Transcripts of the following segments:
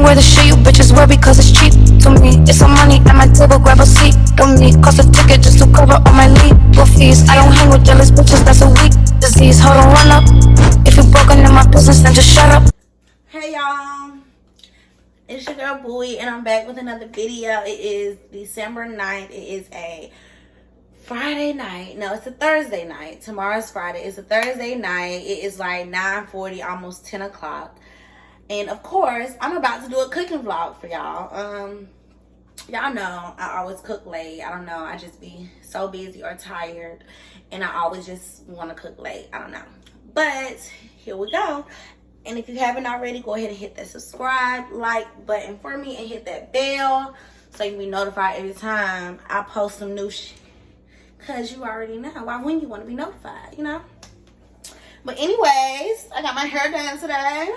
wear the shit you bitches wear because it's cheap to me. It's some money at my table, grab a seat with me. Cost a ticket just to cover all my legal fees. I don't hang with jealous bitches, that's a weak disease. Hold on, run up. If you broken in my business, then just shut up. Hey y'all, it's your girl Bouie, and I'm back with another video. It is December 9th. It is a Friday night. No, it's a Thursday night. Tomorrow's Friday. It's a Thursday night. It is like 9:40, almost 10 o'clock. And of course, I'm about to do a cooking vlog for y'all. Y'all know I always cook late. I don't know. I just be so busy or tired, and I always just want to cook late. I don't know. But here we go. And if you haven't already, go ahead and hit that subscribe, like button for me, and hit that bell so you can be notified every time I post some new shit. Because you already know. Why wouldn't you want to be notified, you know? But anyways, I got my hair done today.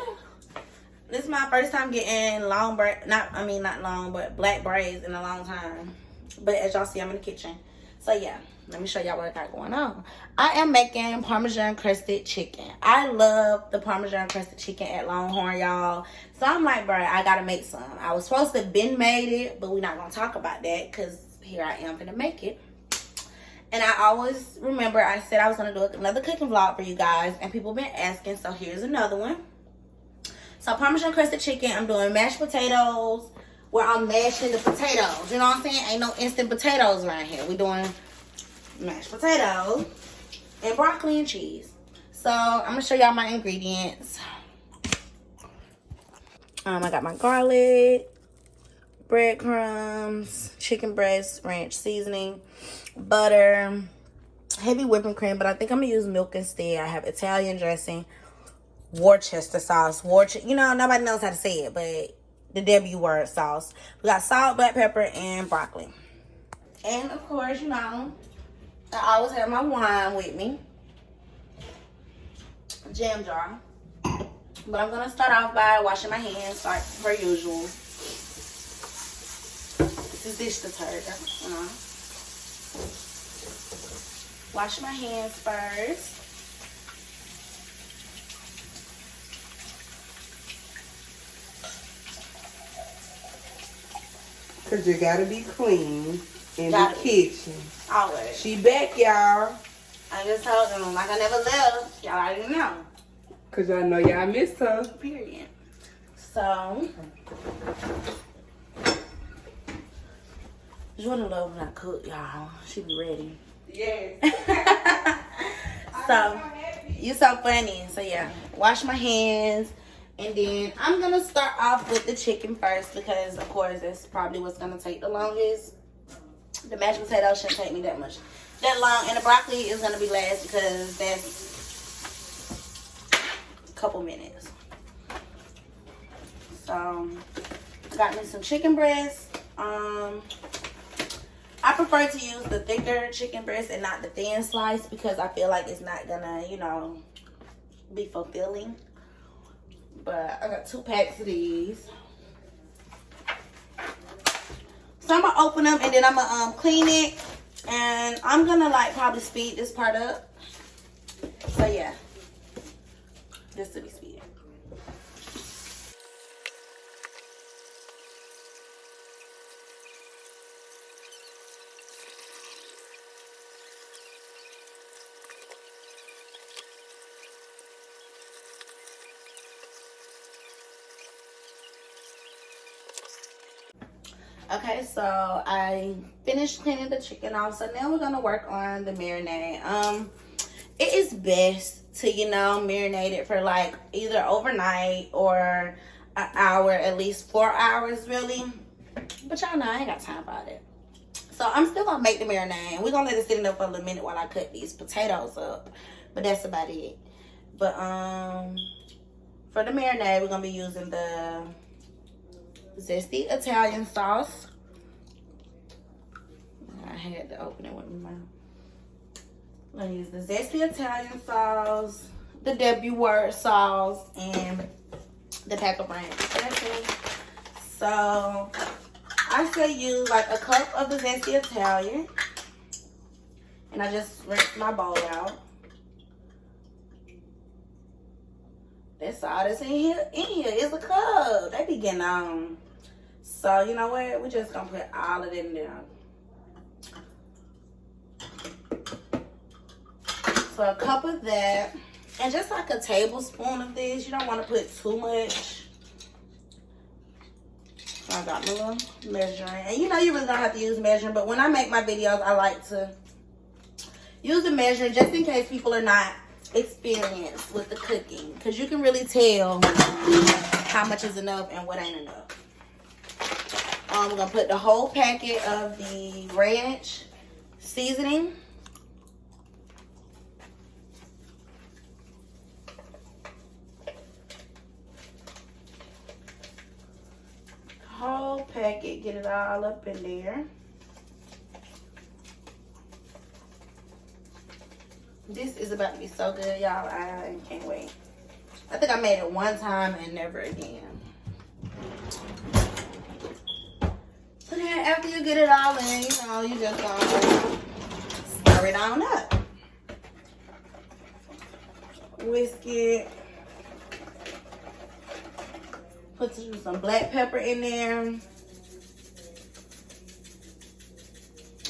This is my first time getting long not long, but black braids in a long time. But as y'all see, I'm in the kitchen. So yeah, let me show y'all what I got going on. I am making Parmesan crusted chicken. I love the Parmesan crusted chicken at Longhorn, y'all. So I'm like, bro, I gotta make some. I was supposed to have been made it, but we're not gonna talk about that because here I am gonna make it. And I always remember I said I was gonna do another cooking vlog for you guys, and people been asking, so here's another one. So Parmesan crusted chicken, I'm doing mashed potatoes where I'm mashing the potatoes. You know what I'm saying? Ain't no instant potatoes around here. We doing mashed potatoes and broccoli and cheese. So I'm gonna show y'all my ingredients. I got my garlic, breadcrumbs, chicken breast, ranch seasoning, butter, heavy whipping cream, but I think I'm gonna use milk instead. I have Italian dressing, Worcester sauce, you know, nobody knows how to say it, but the W word sauce. We got salt, black pepper, and broccoli. And of course, you know, I always have my wine with me, jam jar. But I'm gonna start off by washing my hands like per usual. This is dish detergent, you know. Wash my hands first. Cause you gotta be clean in the kitchen. Always. She back, y'all. I just told them like I never left. Y'all already know. Cause I know y'all missed her. Period. So Jordan love when I cook, y'all. She be ready. Yes. So you so funny. So yeah, wash my hands. And then I'm going to start off with the chicken first because, of course, that's probably what's going to take the longest. The mashed potatoes shouldn't take me that long. And the broccoli is going to be last because that's a couple minutes. So, I got me some chicken breast. I prefer to use the thicker chicken breast and not the thin slice because I feel like it's not going to, you know, be fulfilling. But I got 2 packs of these. So I'm gonna open them and then I'm gonna clean it. And I'm gonna like probably speed this part up. So yeah, just to be speeded. Okay, so I finished cleaning the chicken off. So now we're gonna work on the marinade. It is best to, you know, marinate it for like either overnight or an hour, at least 4 hours really. But y'all know I ain't got time for it. So I'm still gonna make the marinade. And we're gonna let it sit in there for a little minute while I cut these potatoes up. But that's about it. But for the marinade, we're gonna be using the zesty Italian sauce. I had to open it with my mouth. I'm gonna use the zesty Italian sauce, the W word sauce, and the pack of ranch dressing. So I say use like a cup of the zesty Italian, and I just rinse my bowl out. That's all that's in here. It's a cup. They be getting on. So, you know what? We're just going to put all of it in there. So, a cup of that. And just like a tablespoon of this. You don't want to put too much. I got my little measuring. And you know you really don't have to use measuring. But when I make my videos, I like to use the measuring just in case people are not experienced with the cooking. Because you can really tell how much is enough and what ain't enough. We're going to put the whole packet of the ranch seasoning. Whole packet, get it all up in there. This is about to be so good, y'all. I can't wait. I think I made it one time and never again. So then after you get it all in, you know, you just gonna stir it on up. Whisk it. Put some black pepper in there. And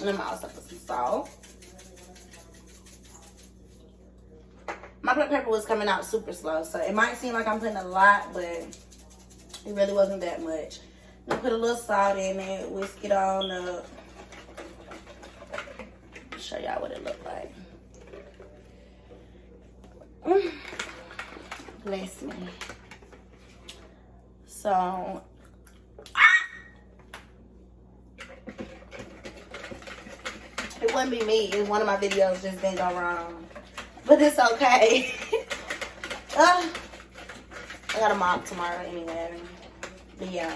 I'm also put some salt. My black pepper was coming out super slow, so it might seem like I'm putting a lot, but it really wasn't that much. I'm gonna put a little salt in it, whisk it on up. Show y'all what it looked like. Bless me. So, it wouldn't be me if one of my videos just didn't go wrong. But it's okay. I got a mop tomorrow anyway. But yeah,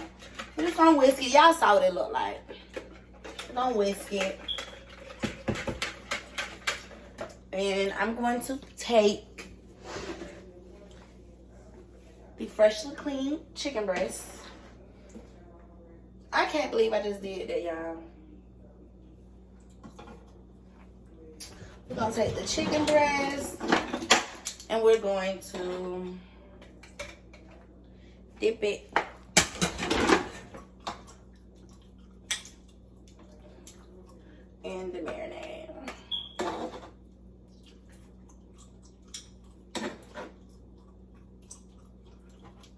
we're just gonna whisk it. Y'all saw what it looked like. We're gonna whisk it. And I'm going to take the freshly cleaned chicken breast. I can't believe I just did that, y'all. We're gonna take the chicken breast and we're going to dip it in the marinade.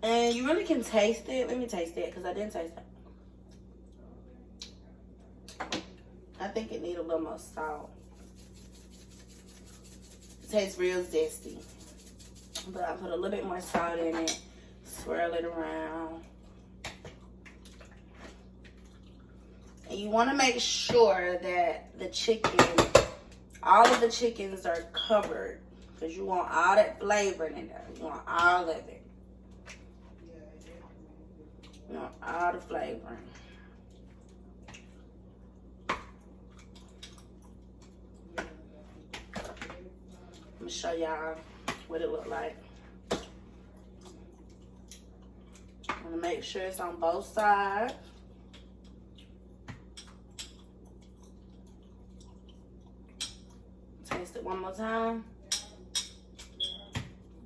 And you really can taste it. Let me taste it because I didn't taste it. I think it needs a little more salt. It tastes real zesty. But I put a little bit more salt in it. Swirl it around. And you want to make sure that the chicken, all of the chickens are covered. Because you want all that flavor in there. You want all of it. You want all the flavor. I'm going to show y'all what it look like. I'm going to make sure it's on both sides. Taste it one more time.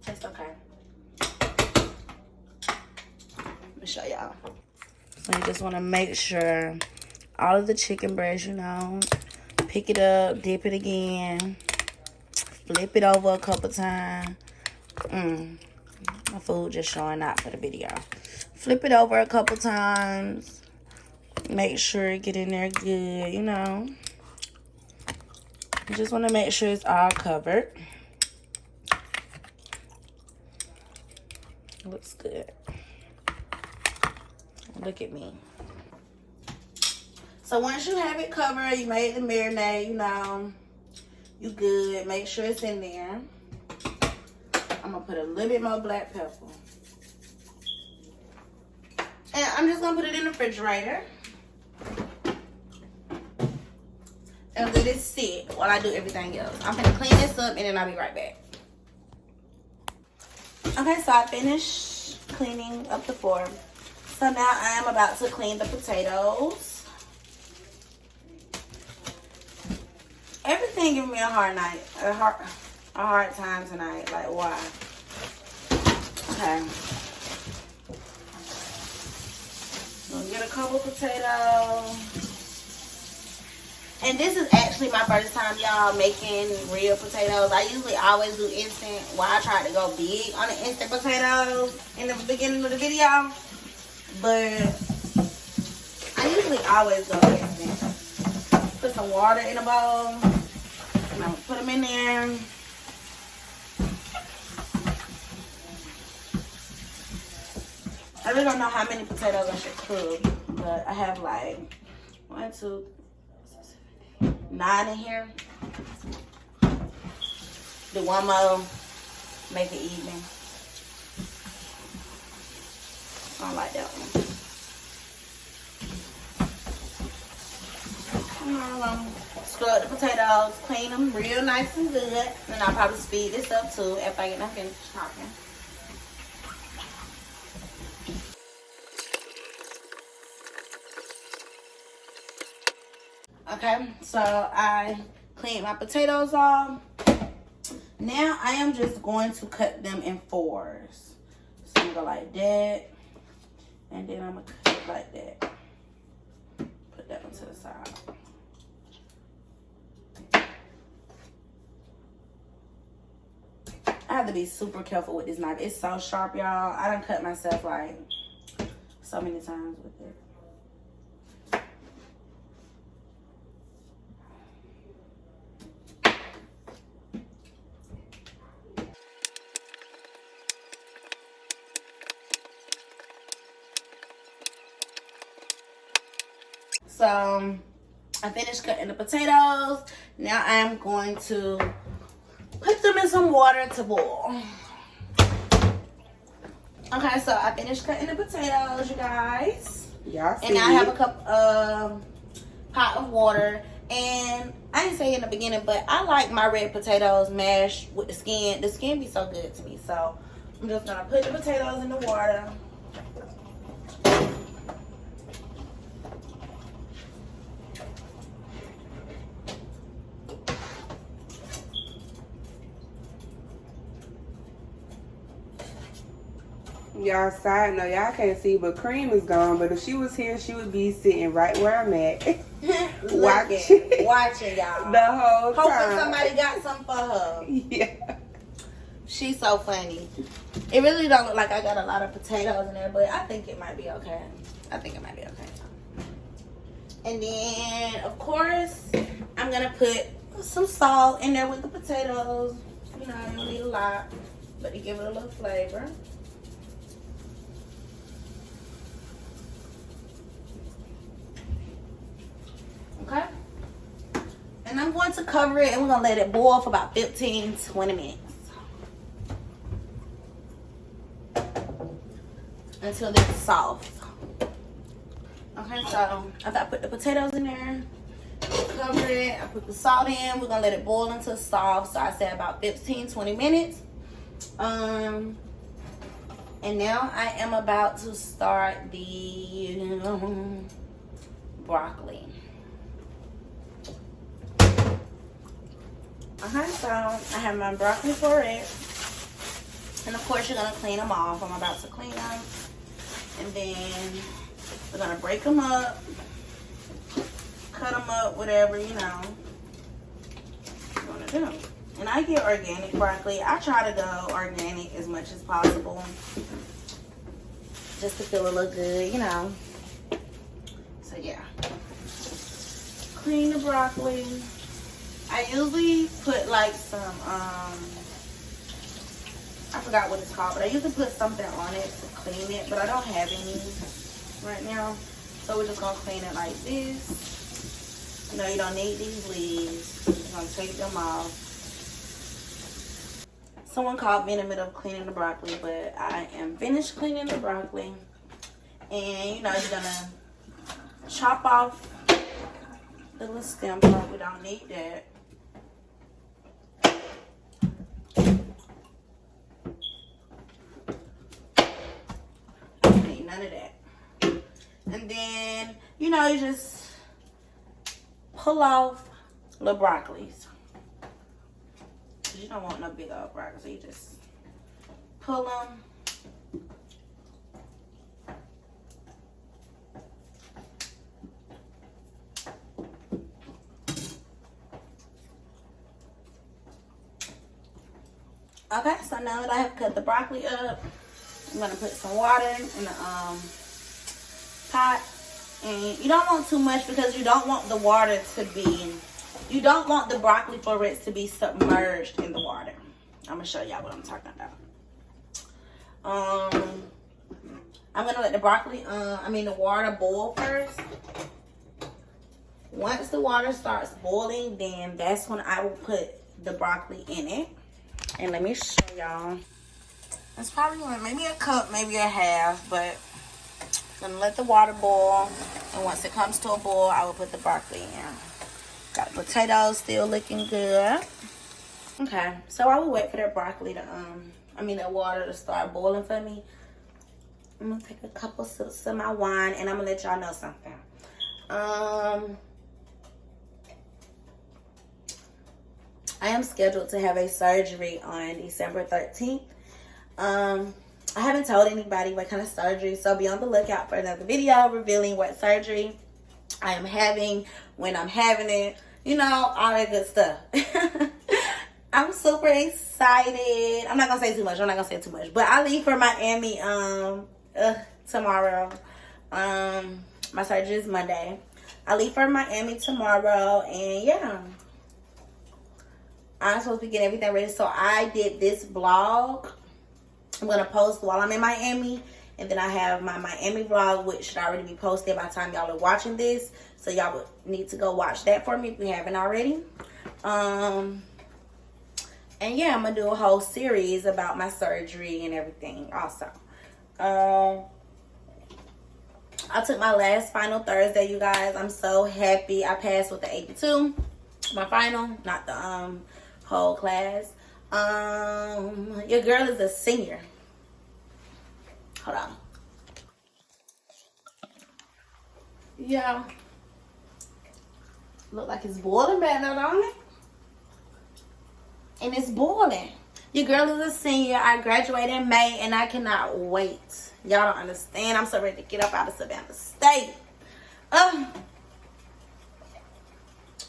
Tastes okay. Let me show y'all. So you just want to make sure all of the chicken breast, you know, pick it up, dip it again, flip it over a couple times. My food just showing out for the video. Flip it over a couple times. Make sure it get in there good, you know. You just want to make sure it's all covered. Looks good. Look at me. So once you have it covered, you made the marinade, you know, you good. Make sure it's in there. I'm gonna put a little bit more black pepper. And I'm just gonna put it in the refrigerator. And let it sit while I do everything else. I'm gonna clean this up and then I'll be right back. Okay, so I finished cleaning up the fork. So now I am about to clean the potatoes. Everything giving me a hard night, a hard time tonight. Like, why? Okay. Gonna get a couple potatoes. And this is actually my first time, y'all, making real potatoes. I usually always do instant. Well, I tried to go big on the instant potatoes in the beginning of the video. But I usually always go instant. Put some water in a bowl. And I'm gonna put them in there. I really don't know how many potatoes I should cook, but I have like 1, 2, 9 in here. Do one more, make it even. I don't like that one. Scrub the potatoes, clean them real nice and good. And I'll probably speed this up too after I get done finished chopping. Okay, so I cleaned my potatoes off. Now I am just going to cut them in 4s. So I'm gonna go like that, and then I'm gonna cut it like that. Put that one to the side. I have to be super careful with this knife. It's so sharp, y'all. I done cut myself like so many times with it. So I finished cutting the potatoes. Now I'm going to put them in some water to boil. Okay, so I finished cutting the potatoes, you guys. Y'all see and I have a pot of water. And I didn't say in the beginning, but I like my red potatoes mashed with the skin. The skin be so good to me. So I'm just gonna put the potatoes in the water. Y'all, side note, y'all can't see, but Cream is gone. But if she was here, she would be sitting right where I'm at. watching y'all. The whole time. Hoping somebody got something for her. Yeah. She's so funny. It really don't look like I got a lot of potatoes in there, but I think it might be okay. I think it might be okay. And then, of course, I'm going to put some salt in there with the potatoes. You know, you don't need a lot, but to give it a little flavor. Okay. And I'm going to cover it and we're going to let it boil for about 15-20 minutes. Until it's soft. Okay, so after I put the potatoes in there, cover it, I put the salt in, we're going to let it boil until soft. So I said about 15-20 minutes. And now I am about to start the broccoli. Okay, so I have my broccoli for it. And of course, you're going to clean them off. I'm about to clean them. And then we're going to break them up. Cut them up, whatever, you know. What you want to do. And I get organic broccoli. I try to go organic as much as possible. Just to feel a little good, you know. So, yeah. Clean the broccoli. I usually put like some, I forgot what it's called, but I usually put something on it to clean it, but I don't have any right now. So we're just gonna clean it like this. You know, you don't need these leaves. You're gonna take them off. Someone called me in the middle of cleaning the broccoli, but I am finished cleaning the broccoli. And you know, you're gonna chop off the little stem part. We don't need that. None of that. And then, you know, you just pull off the broccolis. You don't want no big old broccoli, so you just pull them Okay, so now that I have cut the broccoli up, I'm gonna put some water in the pot. And you don't want too much because you don't want the water to be, you don't want the broccoli for it to be submerged in the water. I'm gonna show y'all what I'm talking about. I'm gonna let the the water boil first. Once the water starts boiling, then that's when I will put the broccoli in it. And let me show y'all. It's probably maybe a cup, maybe a half, but I'm gonna let the water boil. And once it comes to a boil, I will put the broccoli in. Got the potatoes still looking good. Okay, so I will wait for that broccoli to the water to start boiling for me. I'm gonna take a couple sips of my wine, and I'm gonna let y'all know something. I am scheduled to have a surgery on December 13th. I haven't told anybody what kind of surgery, so be on the lookout for another video revealing what surgery I am having, when I'm having it, you know, all that good stuff. I'm super excited. I'm not gonna say too much. But I leave for Miami tomorrow. My surgery is Monday. I leave for Miami tomorrow, and yeah, I'm supposed to be getting everything ready. So I did this vlog. I'm gonna post while I'm in Miami, and then I have my Miami vlog, which should already be posted by the time y'all are watching this. So y'all would need to go watch that for me if you haven't already. And yeah, I'm gonna do a whole series about my surgery and everything also. I took my last final Thursday, you guys. I'm so happy. I passed with the 82. My final, not the whole class. Your girl is a senior. Hold on. Yeah. Look like it's boiling back now, don't it? And it's boiling. Your girl is a senior. I graduated in May, and I cannot wait. Y'all don't understand. I'm so ready to get up out of Savannah State.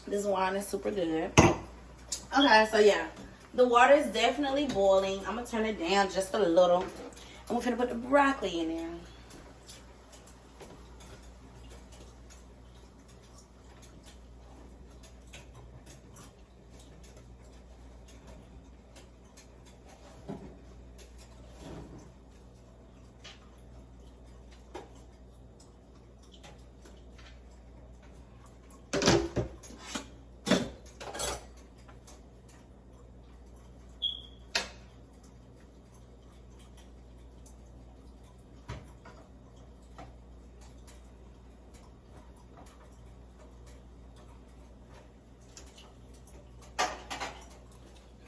This wine is super good. Okay, so yeah. The water is definitely boiling. I'm going to turn it down just a little. And we're going to put the broccoli in there.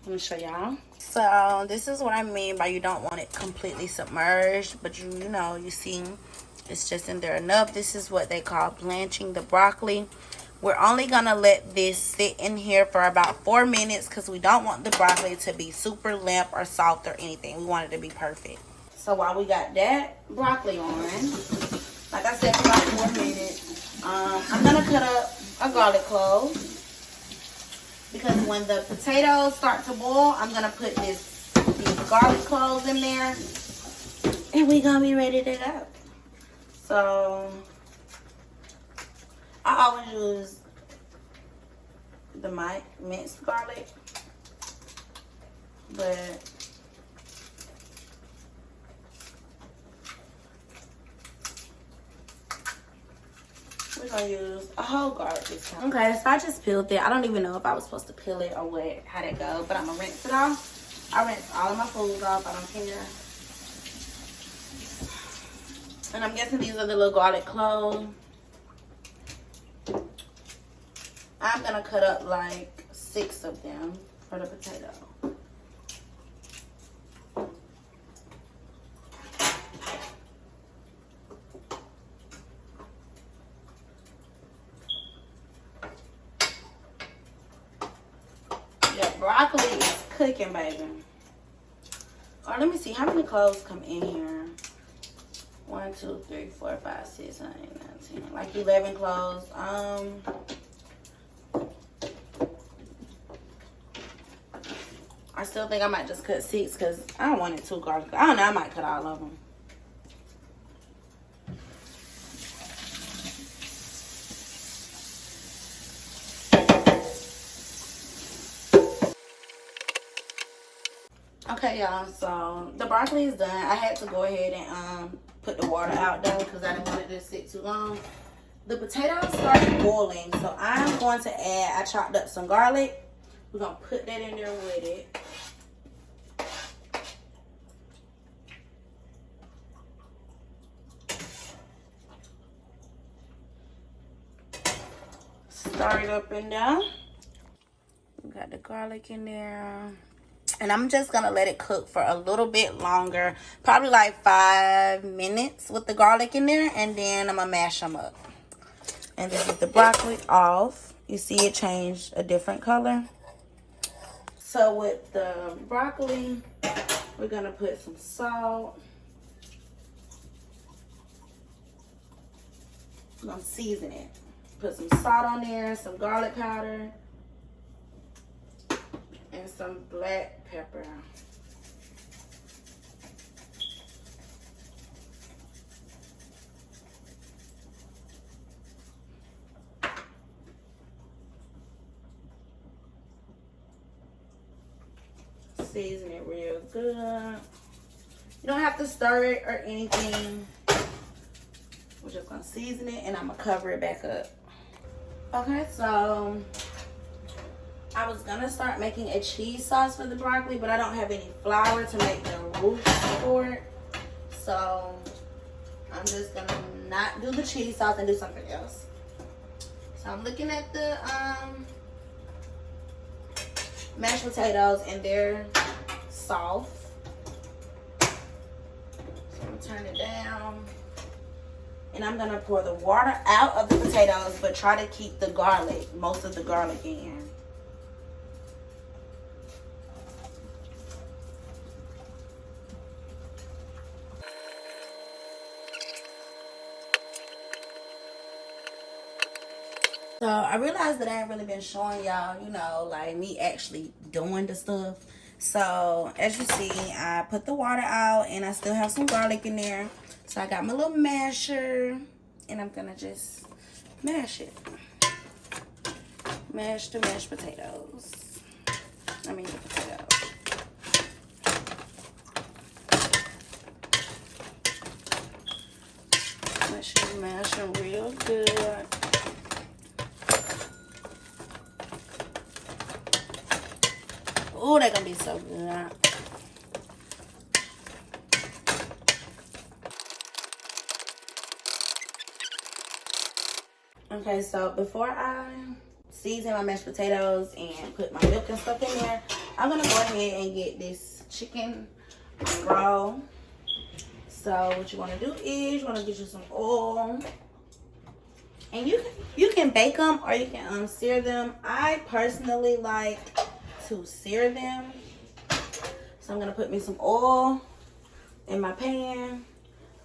Let me show y'all. So this is what I mean by you don't want it completely submerged, but you know, you see it's just in there enough. This is what they call blanching the broccoli. We're only gonna let this sit in here for about 4 minutes because we don't want the broccoli to be super limp or soft or anything. We want it to be perfect. So while we got that broccoli on, like I said, for about 4 minutes, I'm gonna cut up a garlic clove. Because when the potatoes start to boil, I'm gonna put these garlic cloves in there, and we're gonna be ready to go. So I always use the minced garlic, but we're gonna use a whole garlic this time. Okay, so I just peeled it. I don't even know if I was supposed to peel it or what, how that go, but I'm gonna rinse it off. I rinse all of my foods off. I don't care. And I'm guessing these are the little garlic cloves. I'm gonna cut up like 6 of them for the potato. Broccoli is cooking, baby. Or let me see how many cloves come in here. 1, 2, 3, 4, 5, 6, 7, 8, 9, 10. Like 11 cloves. I I still think I might just cut 6 because I don't want it too garlic. I don't know. I might cut all of them. Okay, y'all. So the broccoli is done. I had to go ahead and put the water out though because I didn't want it to sit too long. The potatoes started boiling, so I'm going to add. I chopped up some garlic. We're gonna put that in there with it. Stir it up in there. We got the garlic in there. And I'm just gonna let it cook for a little bit longer. Probably like 5 minutes with the garlic in there. And then I'm gonna mash them up. And this is the broccoli off. You see it changed a different color. So with the broccoli, we're gonna put some salt. I'm gonna season it. Put some salt on there, some garlic powder, and some black pepper. Season it real good. You don't have to stir it or anything. We're just gonna season it and I'm gonna cover it back up. Okay, so I was gonna start making a cheese sauce for the broccoli, but I don't have any flour to make the roux for it. So I'm just gonna not do the cheese sauce and do something else. So I'm looking at the mashed potatoes and they're soft. So I'm gonna turn it down. And I'm gonna pour the water out of the potatoes, but try to keep the garlic, most of the garlic in. So I realized that I ain't really been showing y'all, you know, like me actually doing the stuff. So as you see, I put the water out and I still have some garlic in there. So I got my little masher and I'm gonna just mash it. Mash the mashed potatoes. I mean the potatoes. Make sure you mash them real good. Oh, they're gonna be so good. Okay, so before I season my mashed potatoes and put my milk and stuff in there, I'm gonna go ahead and get this chicken raw. So what you wanna do is you wanna get you some oil. And you can bake them or you can sear them. I personally like to sear them. So I'm gonna put me some oil in my pan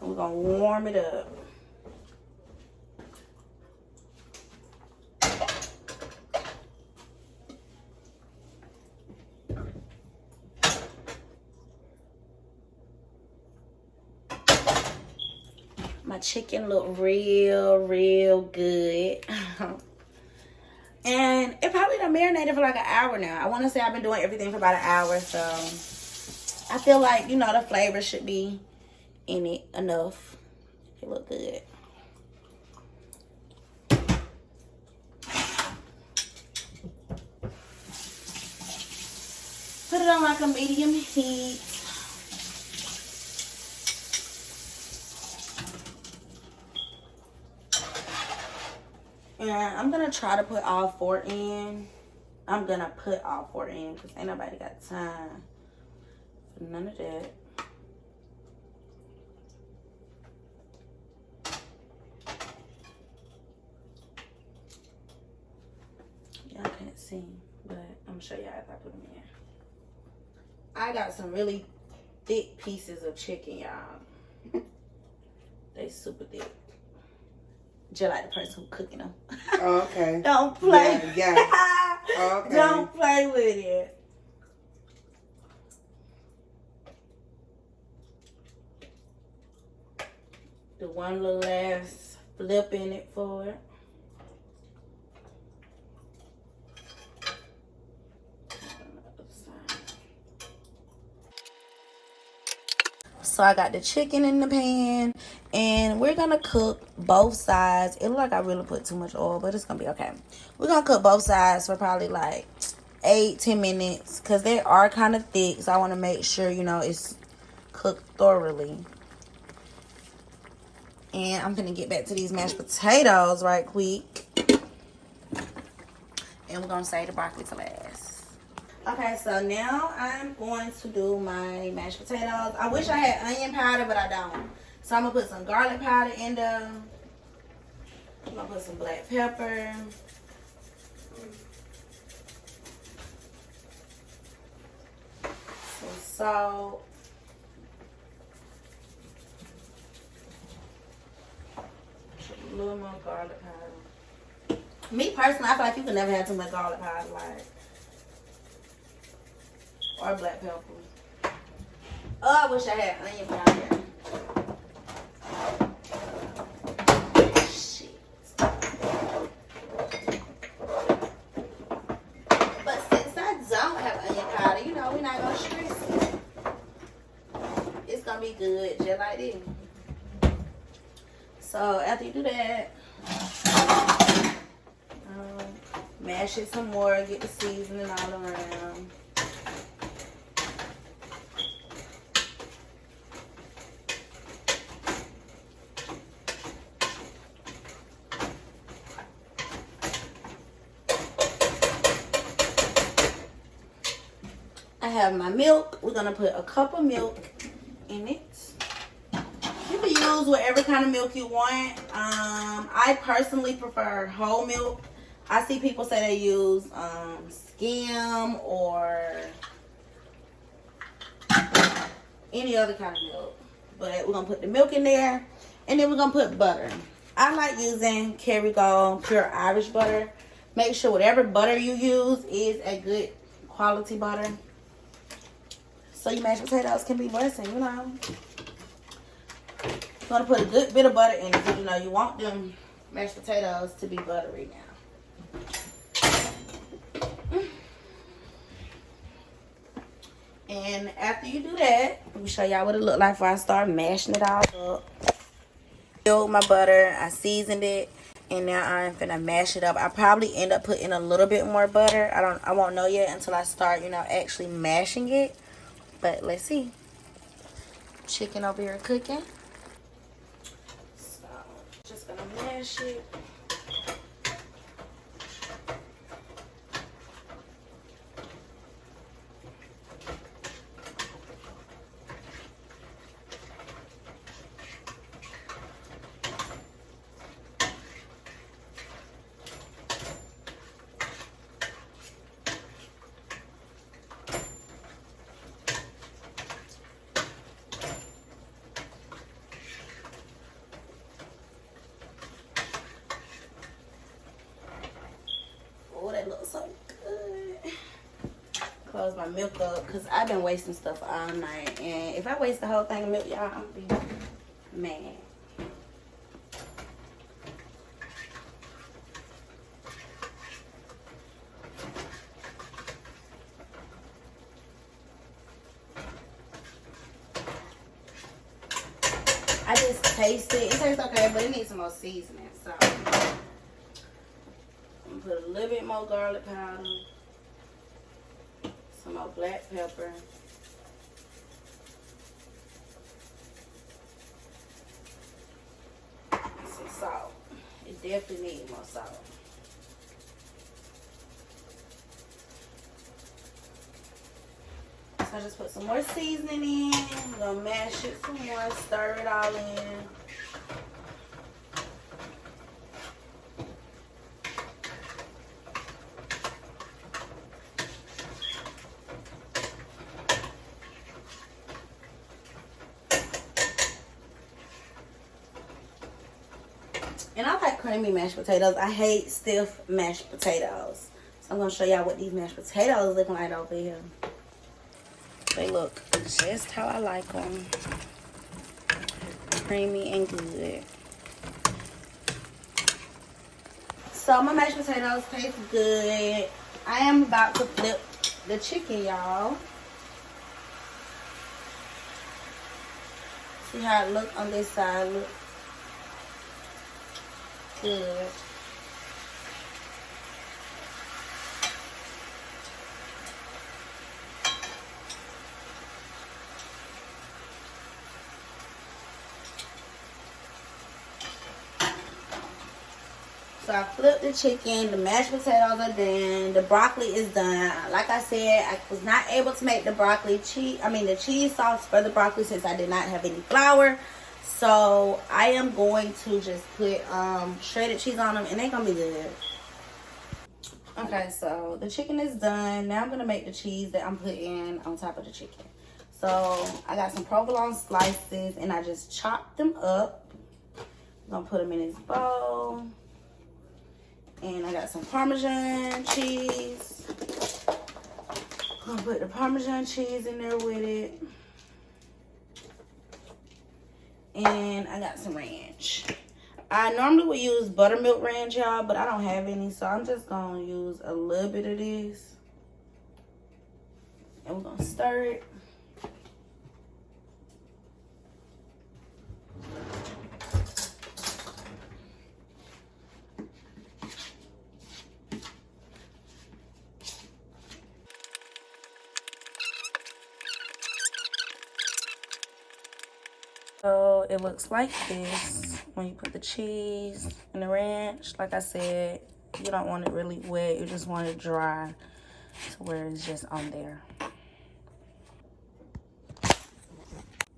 and we're gonna warm it up. My chicken look real good. And it probably done marinated for like an hour now. I want to say I've been doing everything for about an hour. So I feel like, you know, the flavor should be in it enough. It look good. Put it on like a medium heat. And I'm going to try to put all 4 in. I'm going to put all 4 in because ain't nobody got time for none of that. Y'all can't see, but I'm going to show y'all if I put them in. I got some really thick pieces of chicken, y'all. They super thick. Just like the person who's cooking them. Oh, okay. Don't play. Yeah. Oh, okay. Don't play with it. Do one little last flip in it for it. So I got the chicken in the pan, and we're gonna cook both sides. It look like I really put too much oil, but it's gonna be okay. We're gonna cook both sides for probably like 8-10 minutes because they are kind of thick, so I want to make sure, you know, it's cooked thoroughly. And I'm gonna get back to these mashed potatoes right quick, and we're gonna save the broccoli to last. Okay, so now I'm going to do my mashed potatoes. I wish I had onion powder, but I don't. So I'm gonna put some garlic powder in there. I'm gonna put some black pepper. Some salt. A little more garlic powder. Me personally, I feel like you can never have too much garlic powder, like, or black pepper. Oh, I wish I had onion powder. Shit. But since I don't have onion powder, you know, we're not gonna stress it. It's gonna be good, just like this. So after you do that, mash it some more, get the seasoning all around. I have my milk. We're gonna put a cup of milk in it. You can use whatever kind of milk you want. I personally prefer whole milk. I see people say they use skim or any other kind of milk. But we're gonna put the milk in there, and then we're gonna put butter. I like using Kerrygold pure Irish butter. Make sure whatever butter you use is a good quality butter, so your mashed potatoes can be busting, you know. You're gonna put a good bit of butter in it because, you know, you want them mashed potatoes to be buttery now. And after you do that, let me show y'all what it looked like before I start mashing it all up. Filled my butter, I seasoned it, and now I'm finna mash it up. I probably end up putting a little bit more butter. I won't know yet until I start, you know, actually mashing it. But let's see. Chicken over here cooking. So just gonna mash it. So good. Close my milk up because I've been wasting stuff all night, and if I waste the whole thing of milk, y'all, I'm gonna be mad. I just taste it. It tastes okay, but it needs some more seasoning. So I'm gonna put a little bit more garlic powder, some more black pepper, and some salt. It definitely needs more salt. So I just put some more seasoning in. I'm gonna mash it some more, stir it all in. And I like creamy mashed potatoes. I hate stiff mashed potatoes. So I'm going to show y'all what these mashed potatoes look like over here. They look just how I like them. creamy and good. So my mashed potatoes taste good. I am about to flip the chicken, y'all. See how it look on this side? Look good. So I flipped the chicken, the mashed potatoes are done, the broccoli is done. Like I said, I was not able to make the the cheese sauce for the broccoli since I did not have any flour. So I am going to just put shredded cheese on them and they're gonna be good. Okay, so the chicken is done. Now I'm gonna make the cheese that I'm putting on top of the chicken. So I got some provolone slices and I just chopped them up. I'm gonna put them in this bowl. And I got some Parmesan cheese. I'm gonna put the Parmesan cheese in there with it. And I got some ranch. I normally would use buttermilk ranch, y'all, but I don't have any, so I'm just gonna use a little bit of this. And we're gonna stir it. So it looks like this when you put the cheese and the ranch. Like I said, you don't want it really wet. You just want it dry to where it's just on there.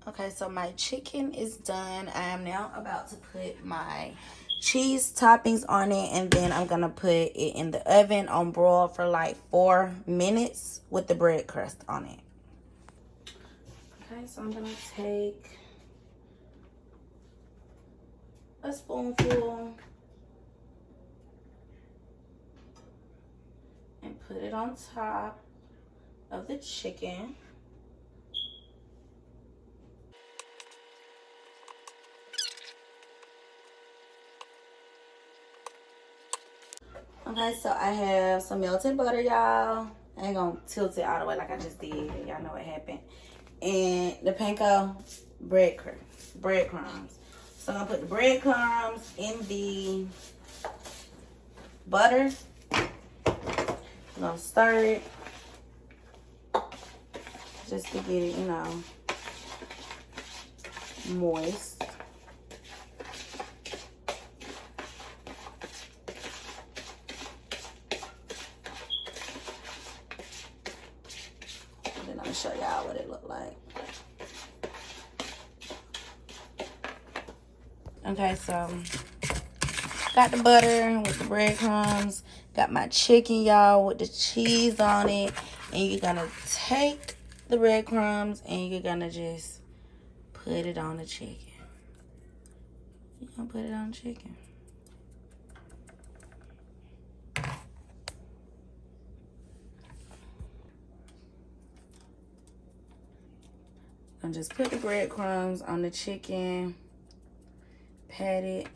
Okay, so my chicken is done. I am now about to put my cheese toppings on it, and then I'm gonna put it in the oven on broil for like 4 minutes with the bread crust on it. Okay, so I'm gonna take a spoonful and put it on top of the chicken. Okay, so I have some melted butter, y'all. I ain't gonna tilt it all the way like I just did. Y'all know what happened. And the panko breadcrumbs. So I'm gonna put the breadcrumbs in the butter. I'm gonna stir it just to get it, you know, moist. And then I'll show y'all what it looked like. Okay, so got the butter with the breadcrumbs. Got my chicken, y'all, with the cheese on it. And you're gonna take the breadcrumbs and you're gonna just put it on the chicken. You're gonna put it on the chicken. And just put the breadcrumbs on the chicken. Pat it.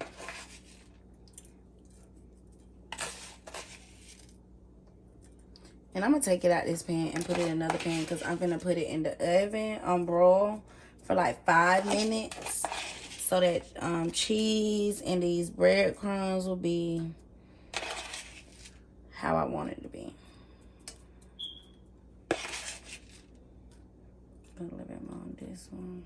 And I'm gonna take it out this pan and put it in another pan because I'm gonna put it in the oven on broil for like 5 minutes so that cheese and these breadcrumbs will be how I want it to be. Put a little bit more on this one.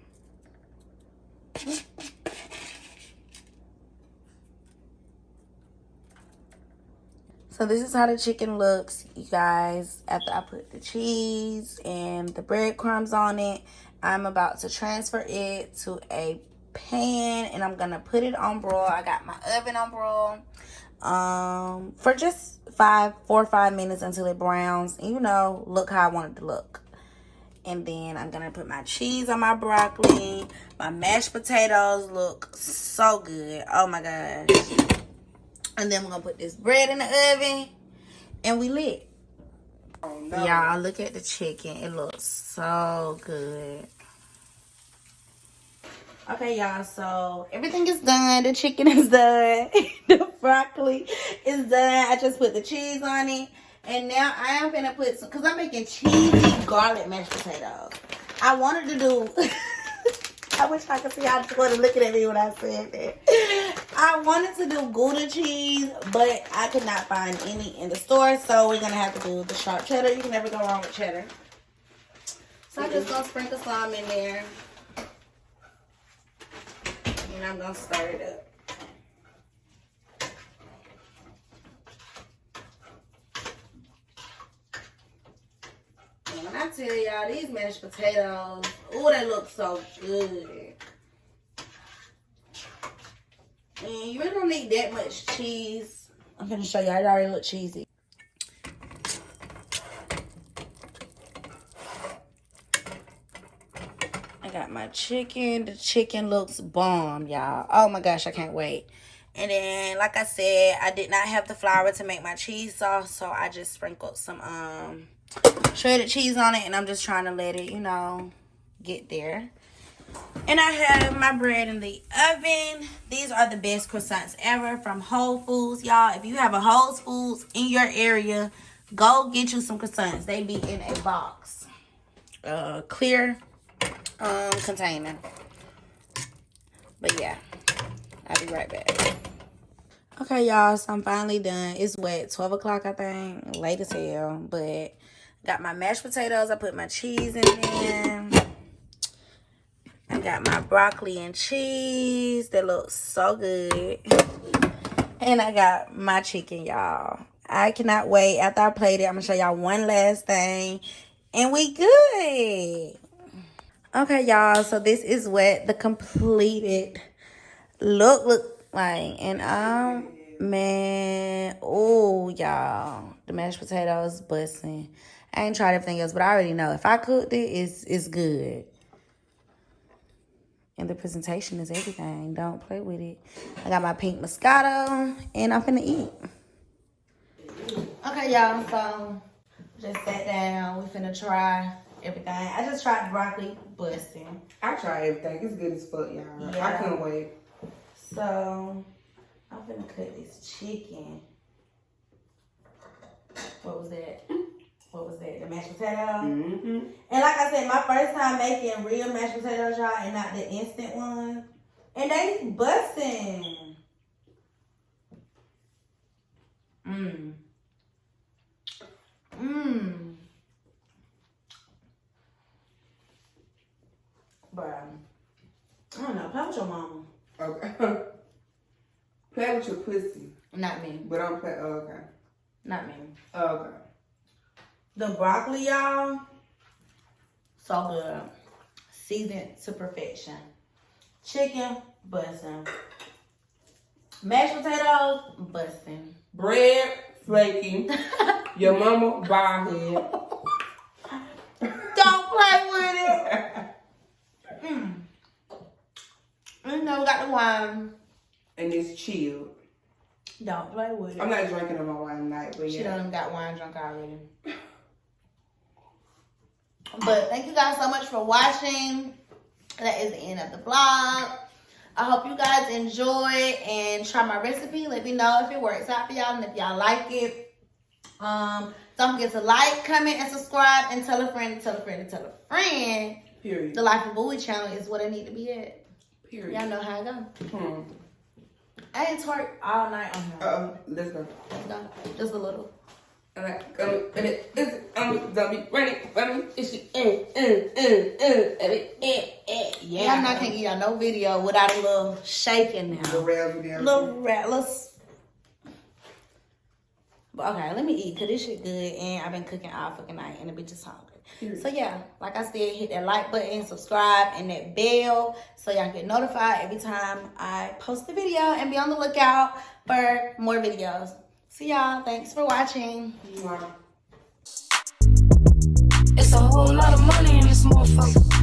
So this is how the chicken looks, you guys, after I put the cheese and the breadcrumbs on it. I'm about to transfer it to a pan and I'm gonna put it on broil. I got my oven on broil for just 4 or 5 minutes until it browns. And you know, look how I want it to look. And then I'm gonna put my cheese on my broccoli. My mashed potatoes look so good. Oh my gosh. And then we're gonna put this bread in the oven and we lit. Oh, no. Y'all, look at the chicken. It looks so good. Okay, y'all, so everything is done. The chicken is done. The broccoli is done. I just put the cheese on it. And now I am going to put some, because I'm making cheesy garlic mashed potatoes. I wanted to do, I wish I could see how you were looking at me when I said that. I wanted to do Gouda cheese, but I could not find any in the store. So we're going to have to do the sharp cheddar. You can never go wrong with cheddar. So I'm just going to sprinkle some in there. And I'm going to stir it up. And when I tell y'all, these mashed potatoes, oh, they look so good. And you really don't need that much cheese. I'm going to show y'all. It already look cheesy. I got my chicken. The chicken looks bomb, y'all. Oh my gosh, I can't wait. And then, like I said, I did not have the flour to make my cheese sauce, so I just sprinkled some shredded cheese on it, and I'm just trying to let it, you know, get there. And I have my bread in the oven. These are the best croissants ever from Whole Foods, y'all. If you have a Whole Foods in your area, go get you some croissants. They be in a box, clear container. But yeah, I'll be right back. Okay, y'all, so I'm finally done. It's what, 12 o'clock, I think. Late as hell, but got my mashed potatoes. I put my cheese in there. I got my broccoli and cheese. That looks so good. And I got my chicken, y'all. I cannot wait. After I played it, I'm going to show y'all one last thing. And we good. Okay, y'all. So this is what the completed look like. And man, oh, y'all. The mashed potatoes busting. I ain't tried everything else, but I already know. If I cooked it, it's good. And the presentation is everything. Don't play with it. I got my pink Moscato, and I'm finna eat. Okay, y'all, so just sat down. We finna try everything. I just tried broccoli busting. I tried everything. It's good as fuck, y'all. Yeah. I couldn't wait. So, I'm finna cut this chicken. What was that? What was that? The mashed potato? Mm-hmm. And like I said, my first time making real mashed potatoes, y'all, and not the instant one. And they busting. Mmm. Mmm. Bruh. I don't know. Play with your mama. Okay. Play with your pussy. Not me. But I'm playing. Oh, okay. Not me. Oh, okay. The broccoli, y'all, so good. Seasoned to perfection. Chicken, busting. Mashed potatoes, busting. Bread, flaky. Your mama, bald head. Don't play with it. You know, got the wine. And it's chilled. Don't play with it. I'm not drinking on my wine tonight, but yeah. She done got wine drunk already. But thank you guys so much for watching. That is the end of the vlog. I hope you guys enjoy and try my recipe. Let me know if it works out for y'all and if y'all like it. Don't forget to like, comment, and subscribe, and tell a friend, tell a friend, and tell a friend. Period. The Life of Bouie channel is what I need to be at. Period. Y'all know how I go. I ain't twerk all night on here. Let's go. Let's go. Just a little. Alright, don't be running. Yeah, I'm not gonna give y'all no video without a little shaking now. Little rattles. But okay, let me eat because this shit good and I've been cooking all fucking night and the bitch is hungry. So yeah, like I said, hit that like button, subscribe, and that bell so y'all get notified every time I post a video, and be on the lookout for more videos. See y'all. Thanks for watching. It's a whole lot of money in this motherfucker.